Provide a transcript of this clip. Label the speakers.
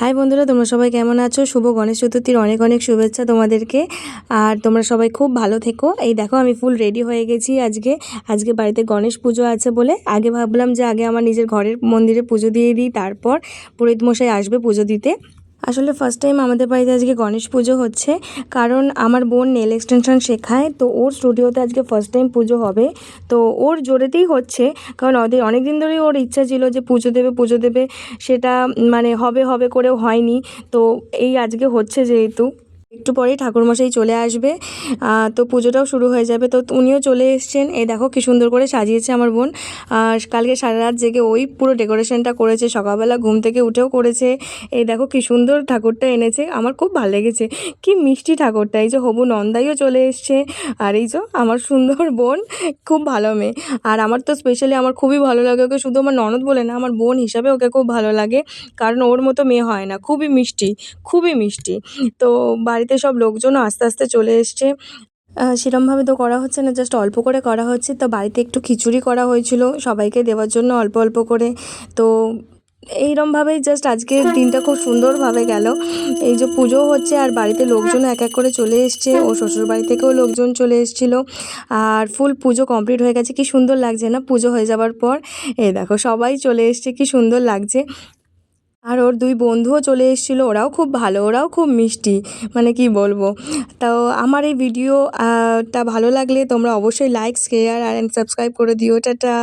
Speaker 1: High বন্ধুরা, তোমরা সবাই কেমন আছো? শুভ গণেশ চতুর্থীর অনেক অনেক শুভেচ্ছা তোমাদেরকে। আর তোমরা সবাই খুব ভালো থেকো। এই দেখো আমি ফুল রেডি হয়ে গেছি। আজকে বাড়িতে গণেশ পুজো আছে বলে আগে ভাবলাম যে আগে আমার নিজের ঘরের মন্দিরে পুজো দিয়ে দিই, তারপর পুরোহিত মশাই আসবে পুজো দিতে। আসলে ফার্স্ট টাইম আমাদের বাড়িতে আজকে গণেশ পুজো হচ্ছে, কারণ আমার বোন নেল এক্সটেনশন শেখায়, তো ওর স্টুডিওতে আজকে ফার্স্ট টাইম পুজো হবে। তো ওর জোরেতেই হচ্ছে, কারণ ওদের অনেক দিন ধরেই ওর ইচ্ছা ছিল যে পুজো দেবে, সেটা মানে হবে হবে করেও হয়নি। তো এই আজকে হচ্ছে যেহেতু, একটু পরেই ঠাকুরমশাই চলে আসবে, তো পুজোটাও শুরু হয়ে যাবে। তো উনিও চলে এসছেন। এই দেখো কী সুন্দর করে সাজিয়েছে আমার বোন। কালকে সারা রাত জেগে ওই পুরো ডেকোরেশনটা করেছে, সকালবেলা ঘুম থেকে উঠেও করেছে। এই দেখো কী সুন্দর ঠাকুরটা এনেছে, আমার খুব ভালো লেগেছে। কি মিষ্টি ঠাকুরটা। এই যে হবু নন্দাইও চলে এসছে, আর এই যে আমার সুন্দর বোন, খুব ভালো মেয়ে। আর আমার তো স্পেশালি আমার খুবই ভালো লাগে ওকে, শুধু আমার ননদ বলে না, আমার বোন হিসাবে ওকে খুব ভালো লাগে, কারণ ওর মতো মেয়ে হয় না। খুবই মিষ্টি, খুবই মিষ্টি। তো বাড়িতে সব লোকজনও আস্তে আস্তে চলে এসছে। সেরমভাবে তো করা হচ্ছে না, জাস্ট অল্প করে করা হচ্ছে। তো বাড়িতে একটু খিচুড়ি করা হয়েছিল সবাইকে দেওয়ার জন্য, অল্প অল্প করে। তো এইরমভাবেই জাস্ট আজকের দিনটা খুব সুন্দরভাবে গেল। এই যে পুজো হচ্ছে আর বাড়িতে লোকজনও এক এক করে চলে এসছে, ও শ্বশুর বাড়ি থেকেও লোকজন চলে এসেছিলো। আর ফুল পুজো কমপ্লিট হয়ে গেছে। কি সুন্দর লাগছে না পুজো হয়ে যাওয়ার পর? এই দেখো সবাই চলে এসছে, কি সুন্দর লাগছে। আর ওর দুই বন্ধুও চলে এসেছিলো, ওরাও খুব ভালো, ওরাও খুব মিষ্টি, মানে কি বলবো। তো আমার এই ভিডিও টা ভালো লাগলে তোমরা অবশ্যই লাইক, শেয়ার আর সাবস্ক্রাইব করে দিও। টাটা।